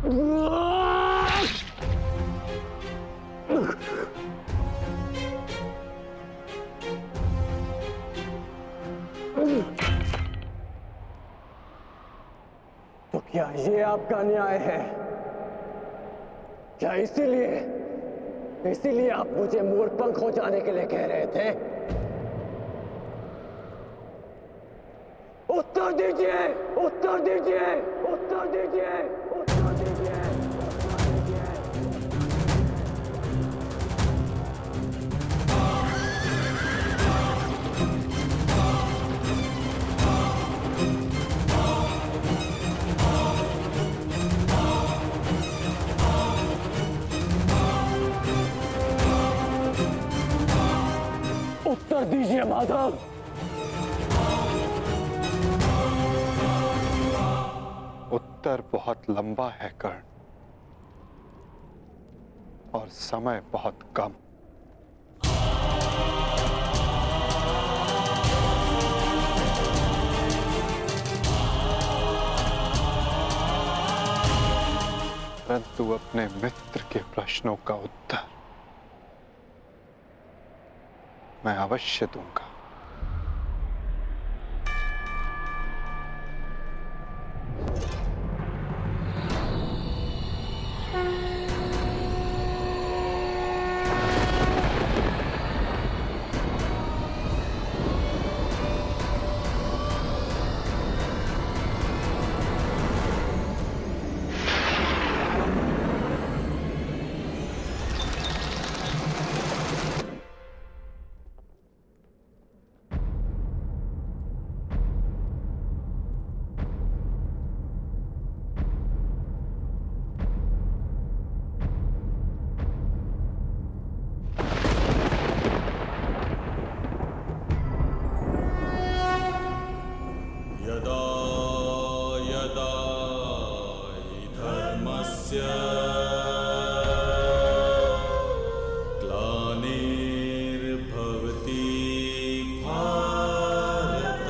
तो क्या ये आपका न्याय है? क्या इसीलिए आप मुझे मोरपंख हो जाने के लिए कह रहे थे? उत्तर दीजिए, उत्तर दीजिए, उत्तर दीजिए, उत्तर दीजिए, उत्तर दीजिए। उत्तर दीजिए माधव। उत्तर बहुत लंबा है कर्ण, और समय बहुत कम। परंतु अपने मित्र के प्रश्नों का उत्तर मैं अवश्य दूंगा। यदा यदा हि धर्मस्य ग्लानिर्भवति भारत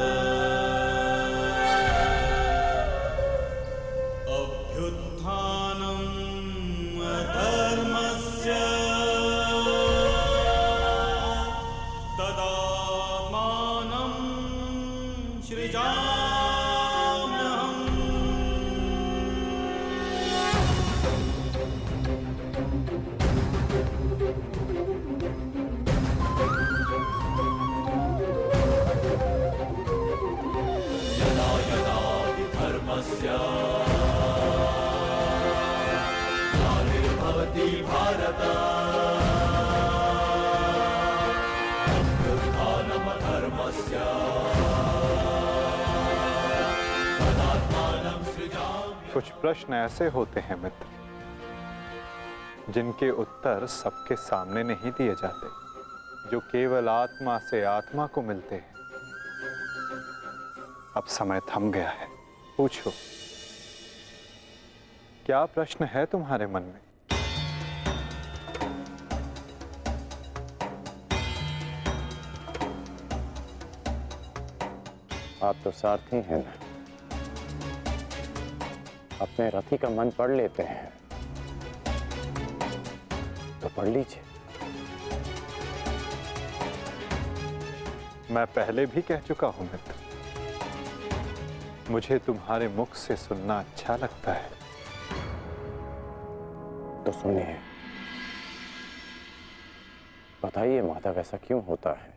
अभ्युत्थानम् अधर्मस्य तदात्मानं सृजाम्यहम्। यदा यदा हि धर्मस्य ग्लानिर्भवति भारत अभ्युत्थानम् अधर्मस्य तदात्मानं सृजाम्यहम्। कुछ प्रश्न ऐसे होते हैं मित्र, जिनके उत्तर सबके सामने नहीं दिए जाते, जो केवल आत्मा से आत्मा को मिलते हैं। अब समय थम गया है, पूछो, क्या प्रश्न है तुम्हारे मन में? आप तो सारथी हैं ना, अपने रथी का मन पढ़ लेते हैं, तो पढ़ लीजिए। मैं पहले भी कह चुका हूं मित्र, मुझे तुम्हारे मुख से सुनना अच्छा लगता है। तो सुनिए, बताइए माधव, ऐसा क्यों होता है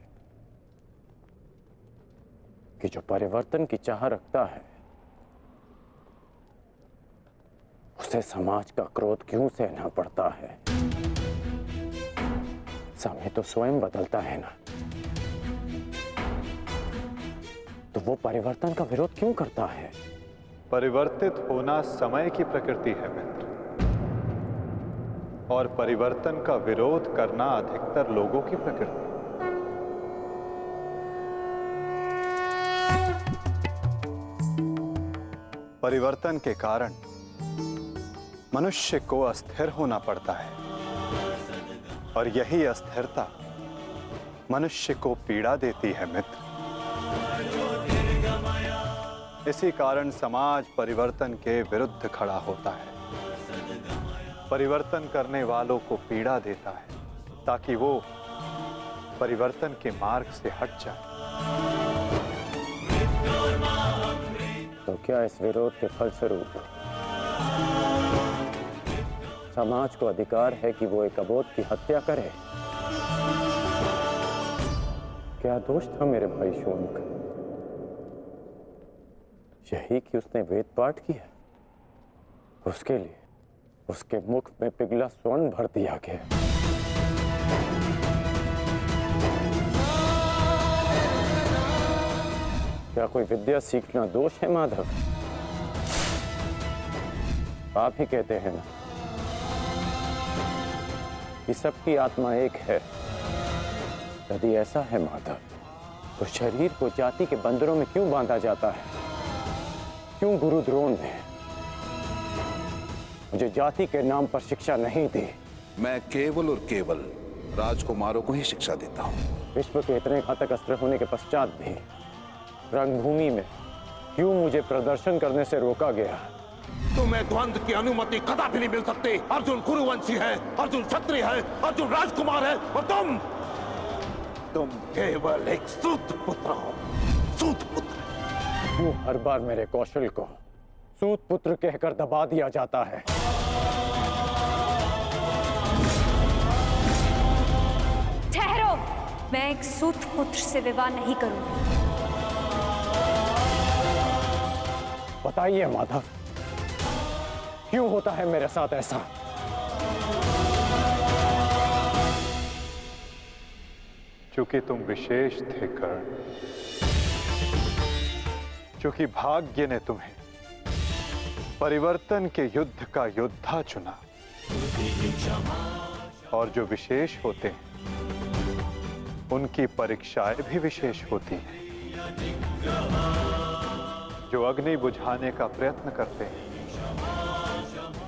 कि जो परिवर्तन की चाह रखता है उसे समाज का क्रोध क्यों सहना पड़ता है? समय तो स्वयं बदलता है ना, तो वो परिवर्तन का विरोध क्यों करता है? परिवर्तित होना समय की प्रकृति है मित्र, और परिवर्तन का विरोध करना अधिकतर लोगों की प्रकृति। परिवर्तन के कारण मनुष्य को अस्थिर होना पड़ता है, और यही अस्थिरता मनुष्य को पीड़ा देती है मित्र। इसी कारण समाज परिवर्तन के विरुद्ध खड़ा होता है। परिवर्तन करने वालों को पीड़ा देता है ताकि वो परिवर्तन के मार्ग से हट जाए। तो क्या इस विरोध के फलस्वरूप समाज को अधिकार है कि वो एक अबोध की हत्या करे? क्या दोष था मेरे भाई शून्य का? यही कि उसने वेद पाठ किया। उसके लिए उसके मुख में पिघला स्वर्ण भर दिया गया। क्या कोई विद्या सीखना दोष है माधव? आप ही कहते हैं ना कि सबकी आत्मा एक है। यदि ऐसा है माधव, तो शरीर को जाति के बंधनों में क्यों बांधा जाता है? क्यों गुरु द्रोण ने मुझे जाति के नाम पर शिक्षा नहीं दी? मैं केवल और केवल राजकुमारों को ही शिक्षा देता हूँ। विश्व के इतने घातक अस्त्र होने के पश्चात भी रंगभूमि में क्यों मुझे प्रदर्शन करने से रोका गया? तुम्हें द्वंद्व की अनुमति कदापि नहीं मिल सकती। अर्जुन कुरुवंशी है, अर्जुन क्षत्रिय है, अर्जुन राजकुमार है और तुम केवल एक सूत पुत्र हो। सूत पुत्र। क्यों हर बार मेरे कौशल को सूत पुत्र कहकर दबा दिया जाता है? ठहरो, मैं एक सूत पुत्र से विवाह नहीं करूंगी। बताइए माधव, क्यों होता है मेरे साथ ऐसा? क्योंकि तुम विशेष थे कर्ण, क्योंकि भाग्य ने तुम्हें परिवर्तन के युद्ध का योद्धा चुना। और जो विशेष होते हैं उनकी परीक्षाएं भी विशेष होती हैं। जो अग्नि बुझाने का प्रयत्न करते हैं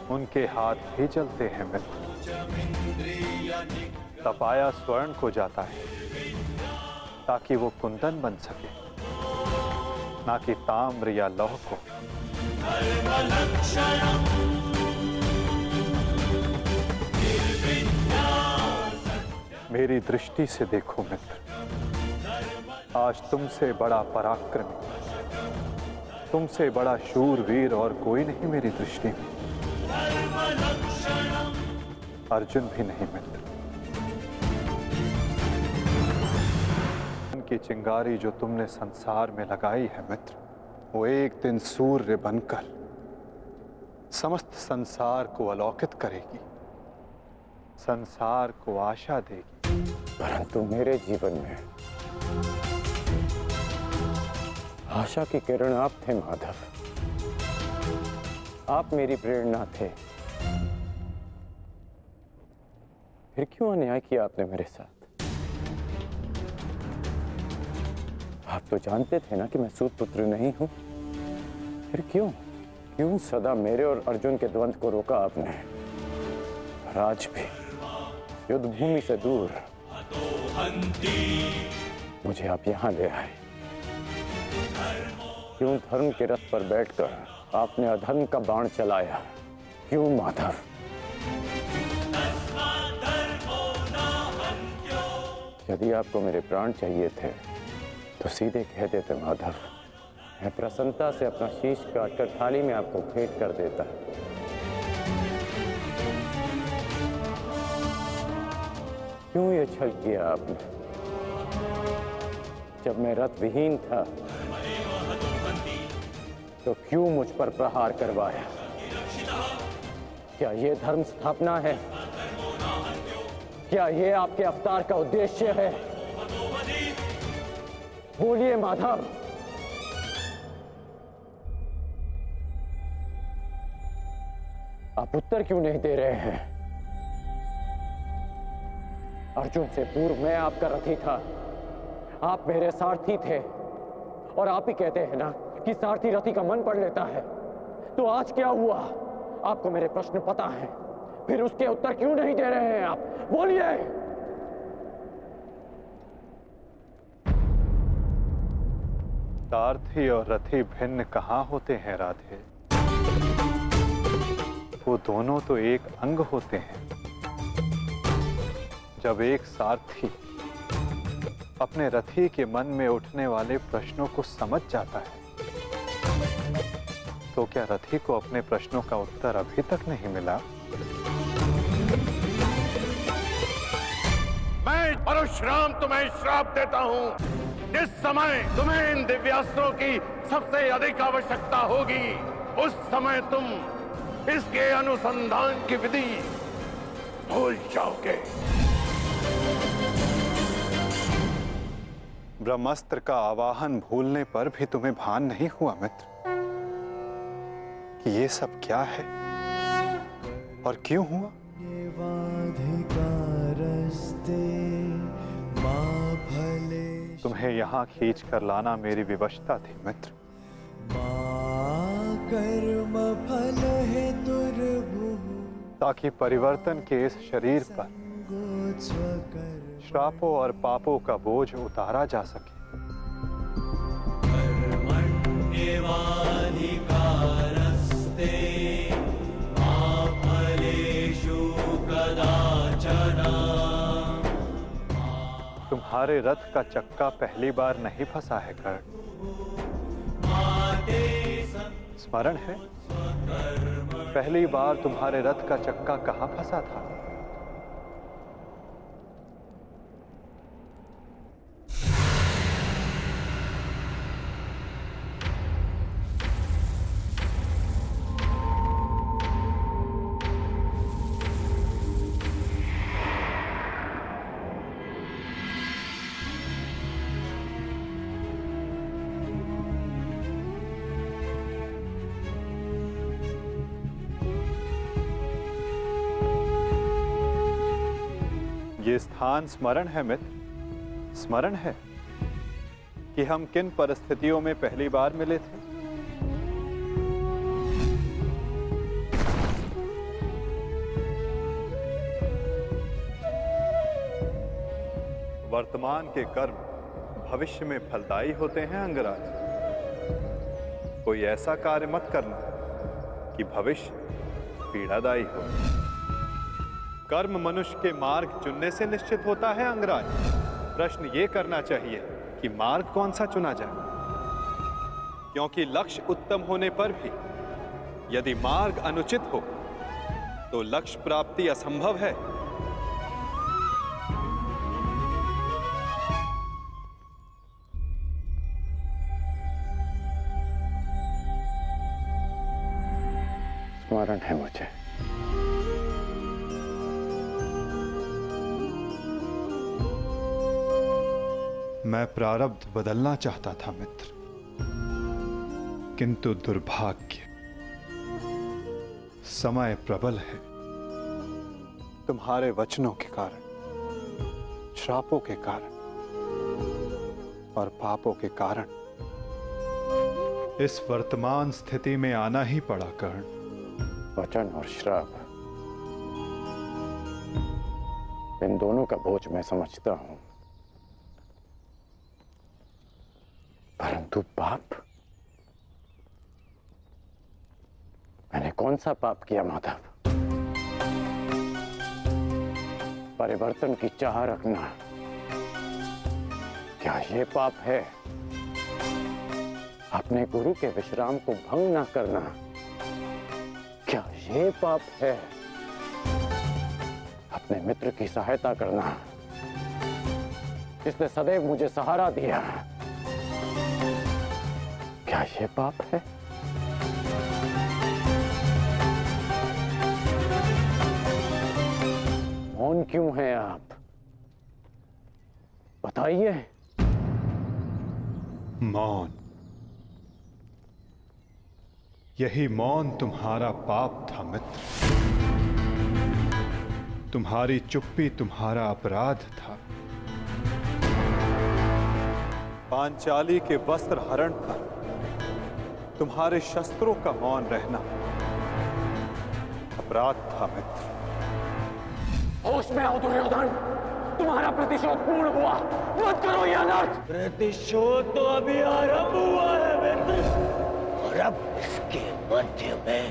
उनके हाथ भी जलते हैं मित्र। तपाया स्वर्ण को जाता है ताकि वो कुंदन बन सके, ना कि ताम्र या लौह को। मेरी दृष्टि से देखो मित्र, आज तुमसे बड़ा पराक्रमी, तुमसे बड़ा शूरवीर और कोई नहीं मेरी दृष्टि में। अर्जुन भी नहीं मित्र। उनकी चिंगारी जो तुमने संसार में लगाई है मित्र, वो एक दिन सूर्य बनकर समस्त संसार को अलौकित करेगी, संसार को आशा देगी। परंतु मेरे जीवन में आशा की किरण आप थे माधव। आप मेरी प्रेरणा थे। फिर क्यों अन्याय किया आपने मेरे साथ? आप तो जानते थे ना कि मैं सूत पुत्र नहीं हूं। फिर क्यों सदा मेरे और अर्जुन के द्वंद्व को रोका आपने? और आज भी युद्ध भूमि से दूर मुझे आप यहां ले आए। क्यों धर्म के रथ पर बैठकर आपने अधर्म का बाण चलाया? क्यों माधव? यदि आपको मेरे प्राण चाहिए थे तो सीधे कह देते माधव। मैं प्रसन्नता से अपना शीश काटकर थाली में आपको भेंट कर देता। क्यों ये छल किया आपने? जब मैं रथ विहीन था तो क्यों मुझ पर प्रहार करवाया? क्या ये धर्म स्थापना है? क्या ये आपके अवतार का उद्देश्य है? बोलिए माधव। आप उत्तर क्यों नहीं दे रहे हैं? अर्जुन से पूर्व मैं आपका रथी था, आप मेरे सारथी थे। और आप ही कहते हैं ना कि सारथी रथी का मन पढ़ लेता है। तो आज क्या हुआ? आपको मेरे प्रश्न पता है, फिर उसके उत्तर क्यों नहीं दे रहे हैं आप? बोलिए। सारथी और रथी भिन्न कहाँ होते हैं राधे? वो दोनों तो एक अंग होते हैं। जब एक सारथी अपने रथी के मन में उठने वाले प्रश्नों को समझ जाता है, तो क्या रथी को अपने प्रश्नों का उत्तर अभी तक नहीं मिला? मैं परशुराम तुम्हें श्राप देता हूं। जिस समय तुम्हें इन दिव्यास्त्रों की सबसे अधिक आवश्यकता होगी, उस समय तुम इसके अनुसंधान की विधि भूल जाओगे। ब्रह्मास्त्र का आवाहन भूलने पर भी तुम्हें भान नहीं हुआ मित्र कि ये सब क्या है और क्यों हुआ? तुम्हें यहाँ खींच कर लाना मेरी विवशता थी मित्र। ताकि परिवर्तन के इस शरीर पर श्रापों और पापों का बोझ उतारा जा सके। तुम्हारे रथ का चक्का पहली बार नहीं फंसा है कर्ण। स्मरण है पहली बार तुम्हारे रथ का चक्का कहाँ फंसा था? ये स्थान स्मरण है मित्र? स्मरण है कि हम किन परिस्थितियों में पहली बार मिले थे? वर्तमान के कर्म भविष्य में फलदायी होते हैं अंगराज। कोई ऐसा कार्य मत करना कि भविष्य पीड़ादायी हो। कर्म मनुष्य के मार्ग चुनने से निश्चित होता है अंगराज। प्रश्न ये करना चाहिए कि मार्ग कौन सा चुना जाए, क्योंकि लक्ष्य उत्तम होने पर भी यदि मार्ग अनुचित हो तो लक्ष्य प्राप्ति असंभव है। स्मरण है मुझे। मैं प्रारब्ध बदलना चाहता था मित्र, किंतु दुर्भाग्य समय प्रबल है। तुम्हारे वचनों के कारण, श्रापों के कारण और पापों के कारण इस वर्तमान स्थिति में आना ही पड़ा कर्ण। वचन और श्राप, इन दोनों का बोझ मैं समझता हूं, परंतु पाप, मैंने कौन सा पाप किया माधव? परिवर्तन की चाह रखना, क्या ये पाप है? अपने गुरु के विश्राम को भंग ना करना, क्या ये पाप है? अपने मित्र की सहायता करना, जिसने सदैव मुझे सहारा दिया, क्या ये पाप है? मौन क्यों हैं आप? बताइए। मौन, यही मौन तुम्हारा पाप था मित्र। तुम्हारी चुप्पी तुम्हारा अपराध था। पांचाली के वस्त्र हरण पर तुम्हारे शस्त्रों का मौन रहना अपराध था मित्र। होश में आओ दुर्योधन, तुम्हारा प्रतिशोध पूर्ण हुआ, मत करो यह अनर्थ। प्रतिशोध तो अभी आरंभ हुआ है मित्र, और अब इसके मध्य में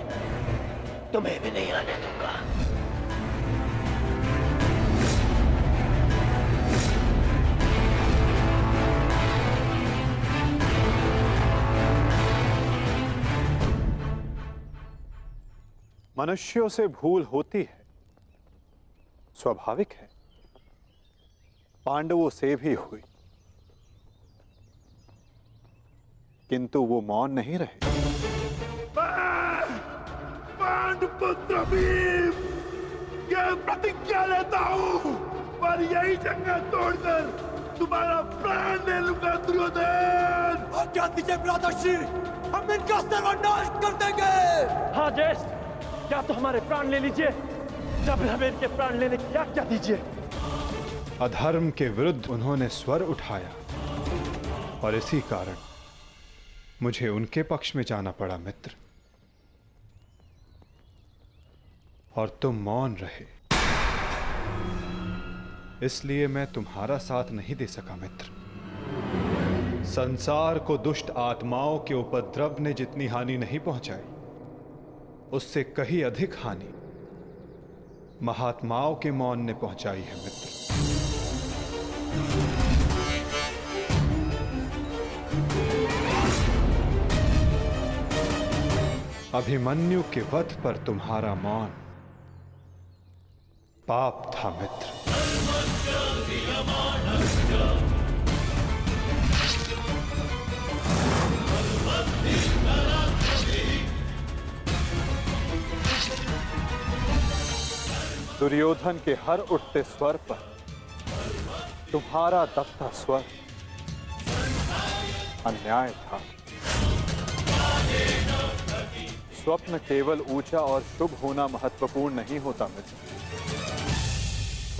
तुम्हें भी नहीं आने दूंगा। मनुष्यों से भूल होती है, स्वाभाविक है। पांडवों से भी हुई, किंतु वो मौन नहीं रहे। पांडुपुत्र भीम, ये प्रतिज्ञा लेता हूं पर यही जंगल तोड़कर तुम्हारा प्राण ले लूंगा दुर्योधन। आज्ञा दीजिए भ्राताश्री, हम इनका सर्वनाश कर देंगे। हाँ ज्येष्ठ, क्या तो हमारे प्राण ले लीजिए, जब हमें इनके प्राण लेने की आज्ञा दीजिए। अधर्म के विरुद्ध उन्होंने स्वर उठाया और इसी कारण मुझे उनके पक्ष में जाना पड़ा मित्र, और तुम मौन रहे, इसलिए मैं तुम्हारा साथ नहीं दे सका मित्र। संसार को दुष्ट आत्माओं के उपद्रव ने जितनी हानि नहीं पहुंचाई, उससे कहीं अधिक हानि महात्माओं के मौन ने पहुंचाई है मित्र। अभिमन्यु के वध पर तुम्हारा मौन पाप था मित्र। दुर्योधन के हर उठते स्वर पर तुम्हारा दबता स्वर अन्याय था। स्वप्न केवल ऊंचा और शुभ होना महत्वपूर्ण नहीं होता मित्र,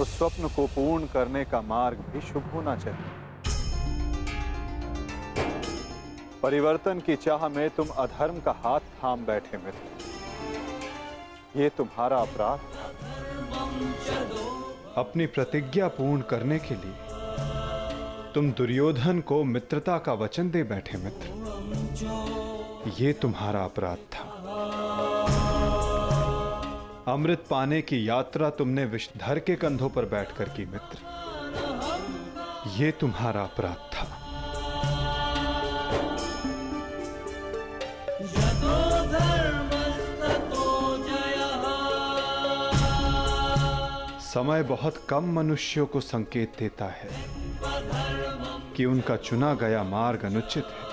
उस स्वप्न को पूर्ण करने का मार्ग भी शुभ होना चाहिए। परिवर्तन की चाह में तुम अधर्म का हाथ थाम बैठे मित्र, ये तुम्हारा अपराध था। अपनी प्रतिज्ञा पूर्ण करने के लिए तुम दुर्योधन को मित्रता का वचन दे बैठे मित्र, ये तुम्हारा अपराध था। अमृत पाने की यात्रा तुमने विषधर के कंधों पर बैठकर की मित्र, ये तुम्हारा अपराध था। समय बहुत कम मनुष्यों को संकेत देता है कि उनका चुना गया मार्ग अनुचित है।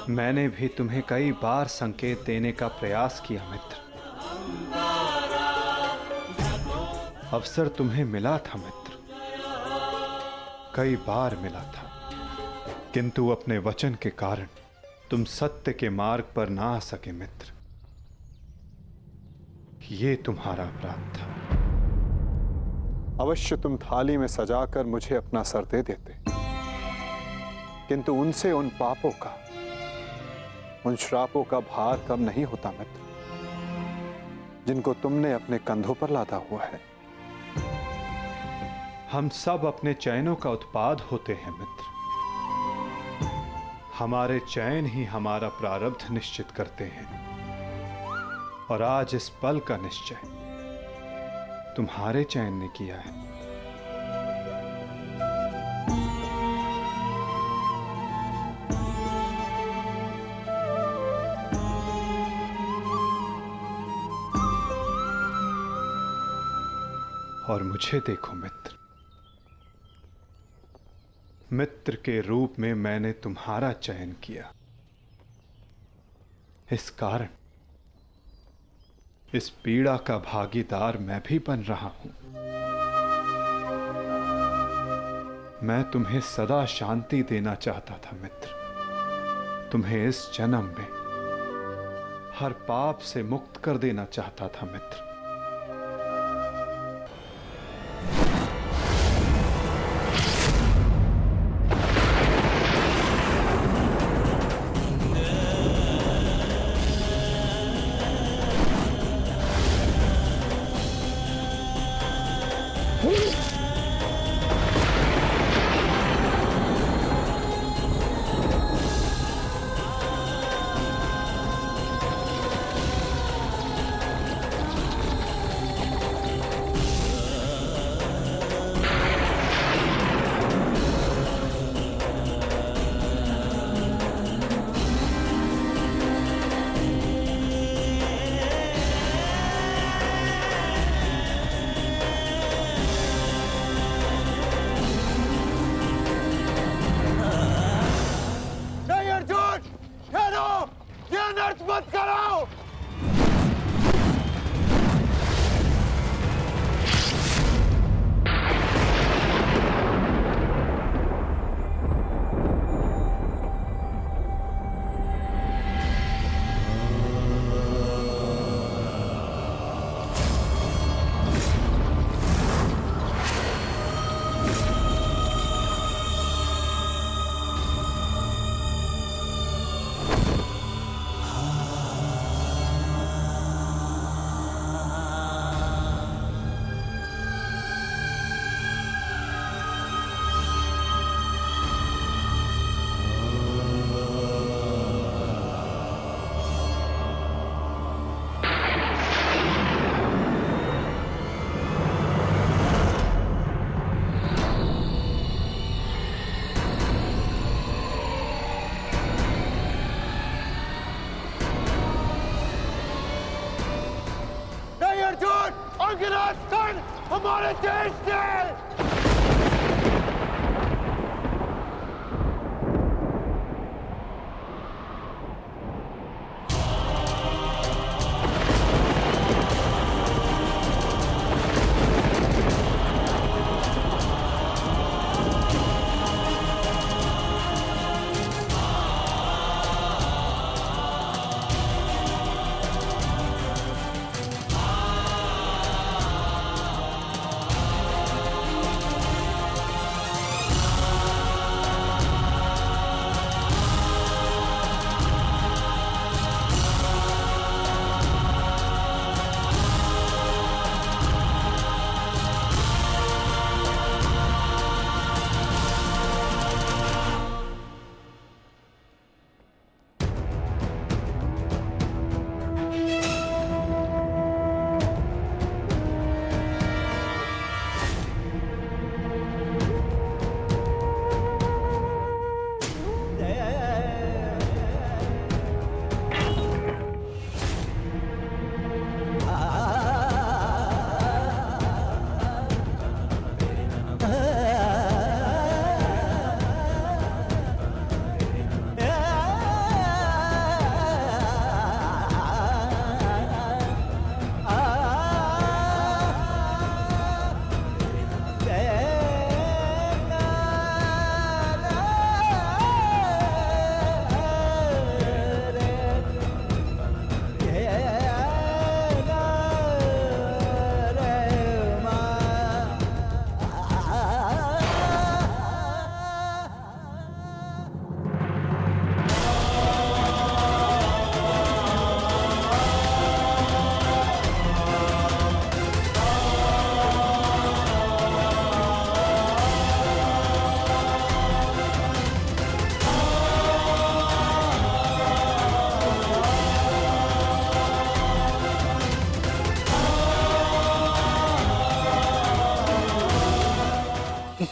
मैंने भी तुम्हें कई बार संकेत देने का प्रयास किया मित्र, अवसर तुम्हें मिला था मित्र, कई बार मिला था, किंतु अपने वचन के कारण तुम सत्य के मार्ग पर ना आ सके मित्र, ये तुम्हारा अपराध था। अवश्य तुम थाली में सजाकर मुझे अपना सर दे देते, किंतु उनसे उन पापों का, उन श्रापों का भार कम नहीं होता मित्र, जिनको तुमने अपने कंधों पर लादा हुआ है। हम सब अपने चयनों का उत्पाद होते हैं मित्र, हमारे चयन ही हमारा प्रारब्ध निश्चित करते हैं, और आज इस पल का निश्चय तुम्हारे चयन ने किया है। और मुझे देखो मित्र, मित्र के रूप में मैंने तुम्हारा चयन किया, इस कारण इस पीड़ा का भागीदार मैं भी बन रहा हूं। मैं तुम्हें सदा शांति देना चाहता था मित्र, तुम्हें इस जन्म में हर पाप से मुक्त कर देना चाहता था मित्र। अनर्थ मत करो। हमारे देश ने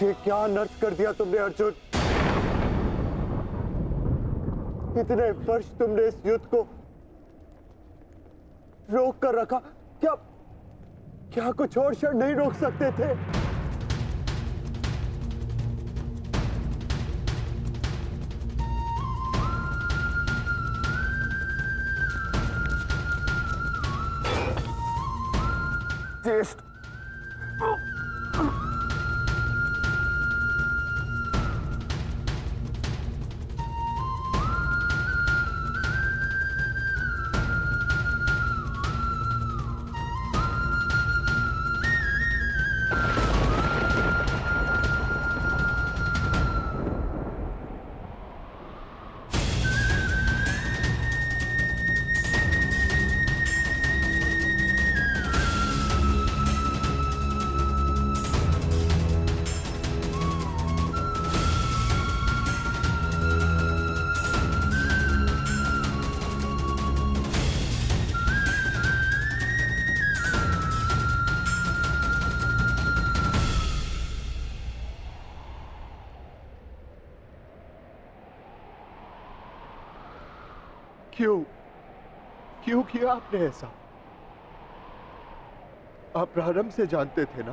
ये क्या अनर्थ कर दिया तुमने अर्जुन। इतने वर्ष तुमने इस युद्ध को रोक कर रखा, क्या क्या कुछ और क्षण नहीं रोक सकते थे? ज्येष्ठ, क्यों किया आपने ऐसा? आप प्रारंभ से जानते थे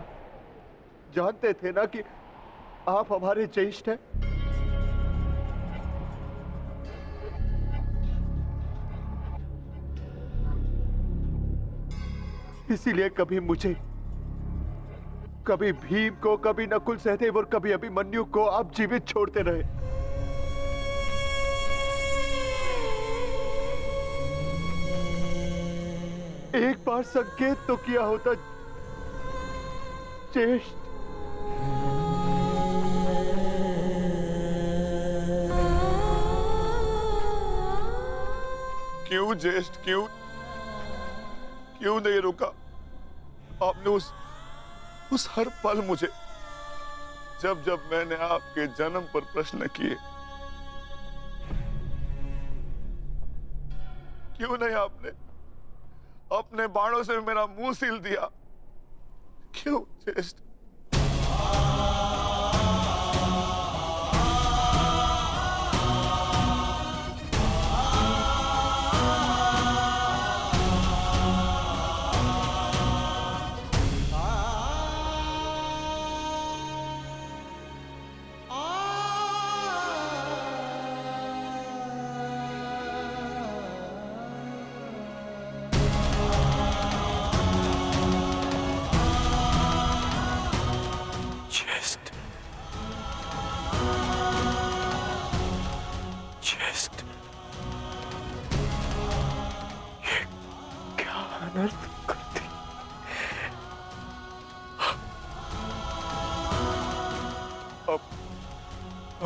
ना कि आप हमारे ज्येष्ठ हैं। इसीलिए कभी भीम को, कभी नकुल सहदेव और कभी अभिमन्यु को आप जीवित छोड़ते रहे। एक बार संकेत तो किया होता ज्येष्ठ। क्यों ज्येष्ठ, क्यों नहीं रुका? आपने उस हर पल मुझे, जब मैंने आपके जन्म पर प्रश्न किए, क्यों नहीं आपने अपने बाणों से मेरा मुंह सील दिया? क्यों ज्येष्ठ?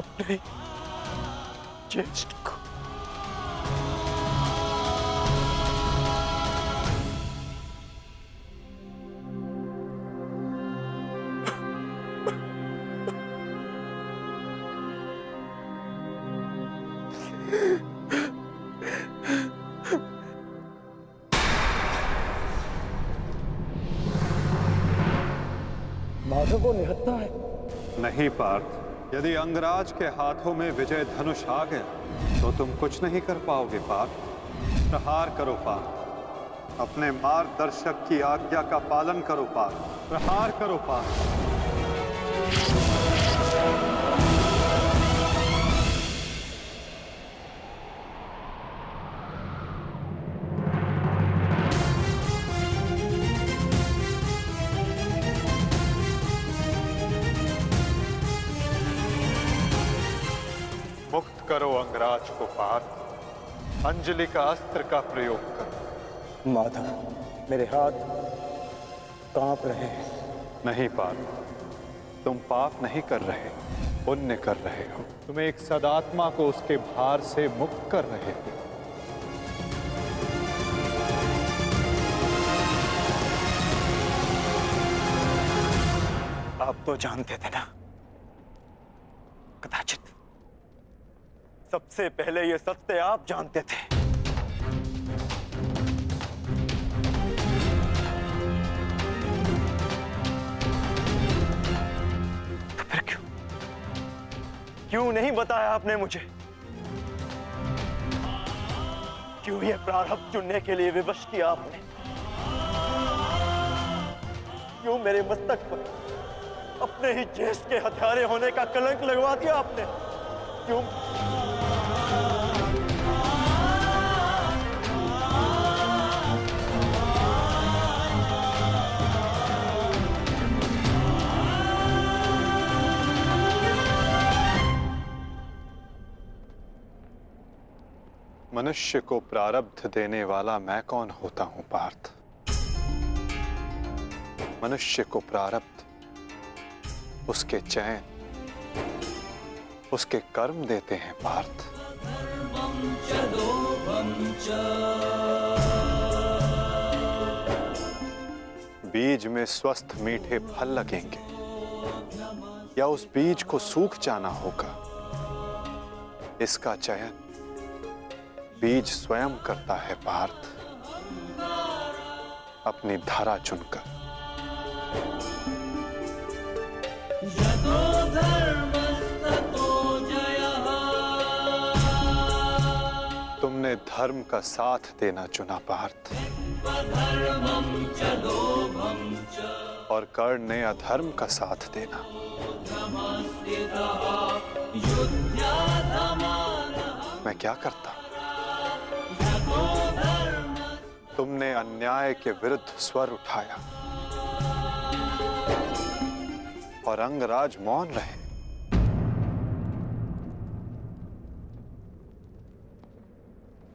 अपने ज्येष्ठ को माधव को निहत्था है। नहीं पार्थ, यदि अंगराज के हाथों में विजय धनुष आ गया तो तुम कुछ नहीं कर पाओगे पार्थ। प्रहार करो पार्थ, अपने मार्गदर्शक की आज्ञा का पालन करो पार्थ, प्रहार करो पार्थ। मुक्त करो अंगराज को पार्थ, अंजलि का अस्त्र का प्रयोग करो। माधव, मेरे हाथ कांप रहे हैं। नहीं पार्थ, तुम पाप नहीं कर रहे, पुण्य कर रहे हो। तुम एक सदात्मा को उसके भार से मुक्त कर रहे हो। आप तो जानते थे ना, कदाचित सबसे पहले ये सत्य आप जानते थे। तो फिर क्यों नहीं बताया आपने मुझे? क्यों ये प्रारब्ध चुनने के लिए विवश किया आपने? क्यों मेरे मस्तक पर अपने ही ज्येष्ठ के हत्यारे होने का कलंक लगवा दिया आपने? क्यों? मनुष्य को प्रारब्ध देने वाला मैं कौन होता हूं पार्थ? मनुष्य को प्रारब्ध उसके चयन, उसके कर्म देते हैं पार्थ। बीज में स्वस्थ मीठे फल लगेंगे या उस बीज को सूख जाना होगा, इसका चयन बीज स्वयं करता है पार्थ, अपनी धारा चुनकर। तुमने धर्म का साथ देना चुना पार्थ, और कर्ण ने अधर्म का साथ देना। मैं क्या करता? तुमने अन्याय के विरुद्ध स्वर उठाया और अंगराज मौन रहे।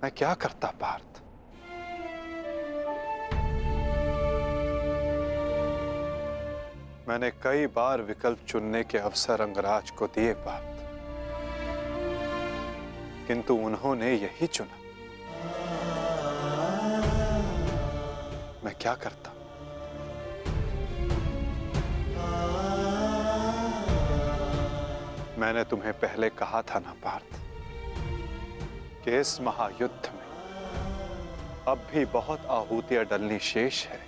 मैं क्या करता पार्थ? मैंने कई बार विकल्प चुनने के अवसर अंगराज को दिए पार्थ, किंतु उन्होंने यही चुना। मैं क्या करता? मैंने तुम्हें पहले कहा था ना पार्थ कि इस महायुद्ध में अब भी बहुत आहूतियां डलनी शेष है।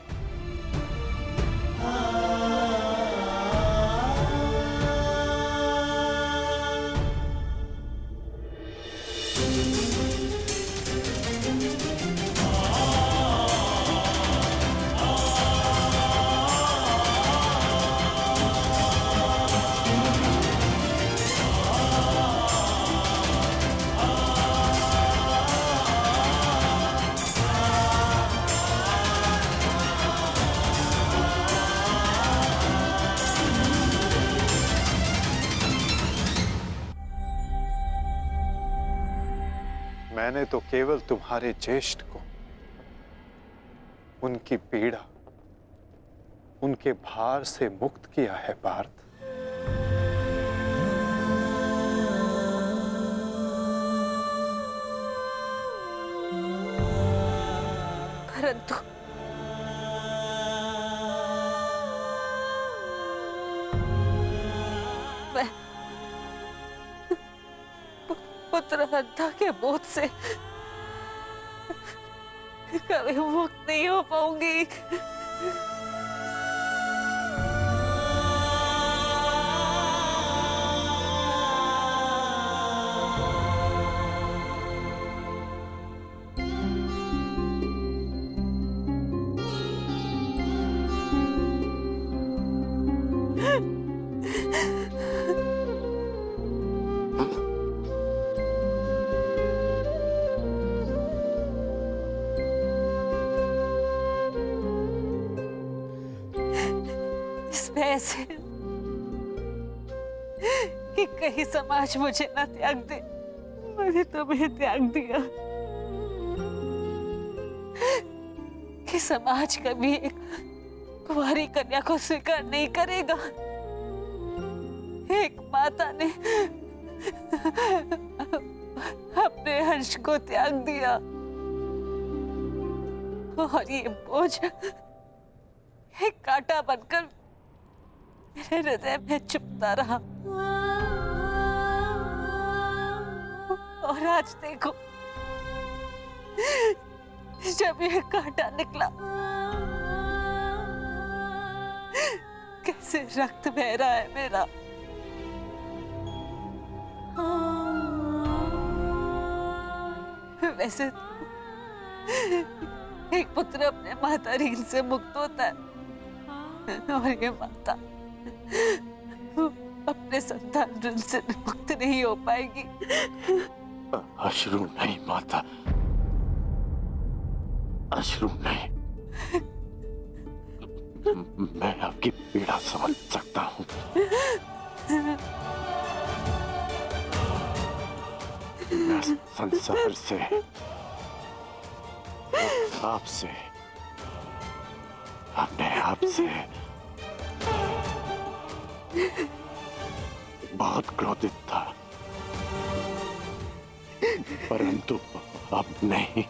मैंने तो केवल तुम्हारे ज्येष्ठ को उनकी पीड़ा, उनके भार से मुक्त किया है पार्थ। परंतु मैं पुत्र हत्या के बोझ से कभी मुक्त नहीं हो पाऊंगी। ऐसे कि कहीं समाज मुझे न त्याग दे। मैंने तुम्हें त्याग दिया कि समाज कभी एक कुंवारी कन्या को स्वीकार नहीं करेगा। एक माता ने अपने अंश को त्याग दिया और ये बोझ एक कांटा बनकर मेरे हृदय में चुभता रहा। और आज देखो, जब ये कांटा निकला, कैसे रक्त बह रहा है मेरा। वैसे एक पुत्र अपने माता ऋण से मुक्त होता है और ये माता अपने संतान ऋण से मुक्त नहीं हो पाएगी। अश्रु नहीं माता, अश्रु नहीं। मैं आपकी पीड़ा समझ सकता हूँ। मैं संसार से, आपसे, अपने आप से बहुत क्रोधित था, परंतु अब नहीं।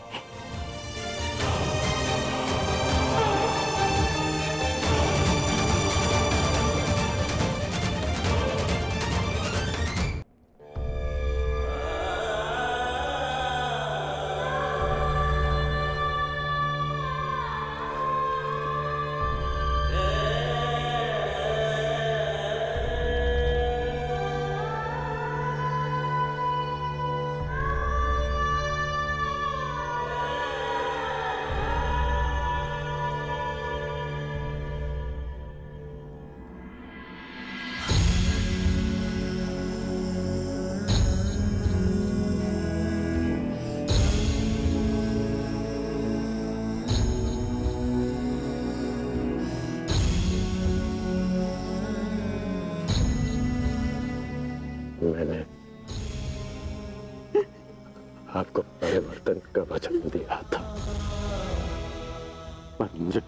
परिवर्तन का वचन दिया था, पर मुझे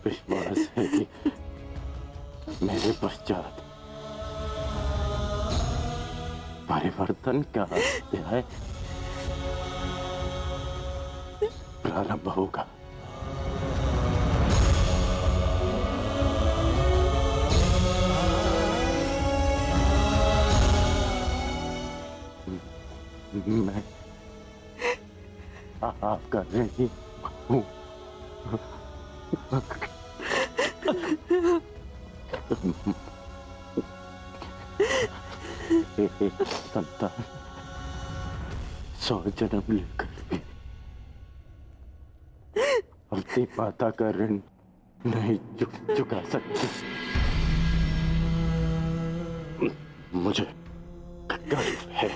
विश्वास है कि मेरे पश्चात परिवर्तन का अध्याय प्रारंभ होगा। मैं आपका ऋणी हूँ। संतान 100 जन्म लेकर भी अपनी माता का ऋण नहीं चुका सकती। मुझे गर्व है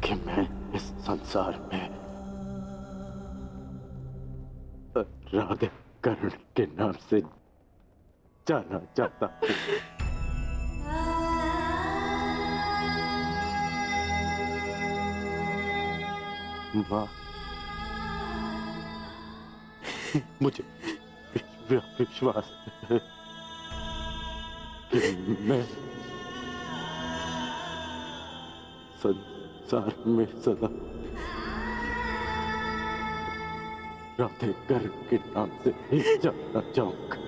कि मैं इस संसार में राधे कर्ण के नाम से जाना चाहता हूँ। माँ, मुझे विश्वास है कि मैं संसार में सदा राधे कर्ण के नाम से ही जाना चाहूंगा।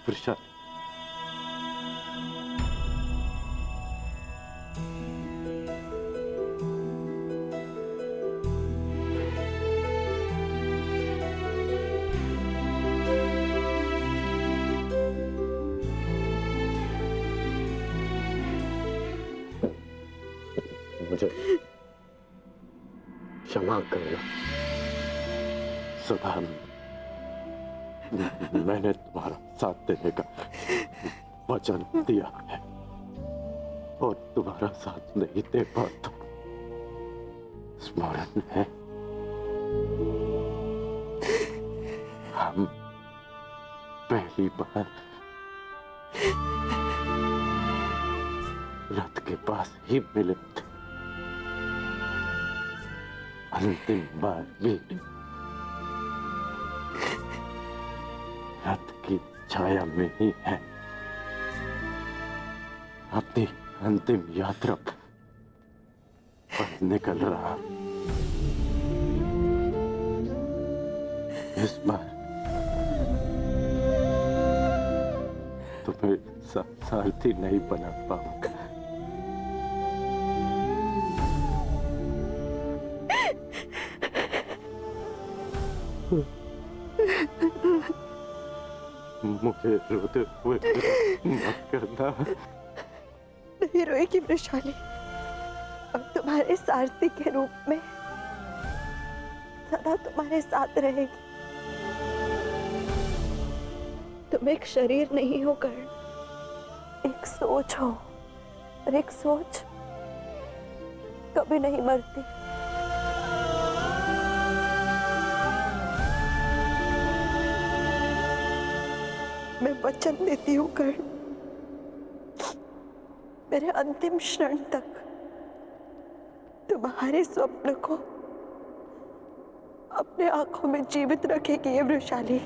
प्रसाद, मुझे क्षमा करना। सदा मैंने तुम्हारा साथ देने का वचन दिया है और तुम्हारा साथ नहीं दे पाता। स्मरण है, हम पहली बार रथ के पास ही मिले थे, अंतिम बार भी रथ की छाया में ही है। अपनी अंतिम यात्रा पर निकल रहा। इस बार तुम्हें सारथी नहीं बना पाऊंगा। मुझे रोते हुए मत करना। नहीं रोएगी वृषाली, अब तुम्हारे सारथी के रूप में सदा तुम्हारे साथ रहेगी। तुम एक शरीर नहीं हो कर्ण, एक सोच हो, और एक सोच कभी नहीं मरती। मैं वचन देती हूँ कर्ण, मेरे अंतिम क्षण तक तुम्हारे स्वप्न को अपने आंखों में जीवित रखेगी ये वृषाली।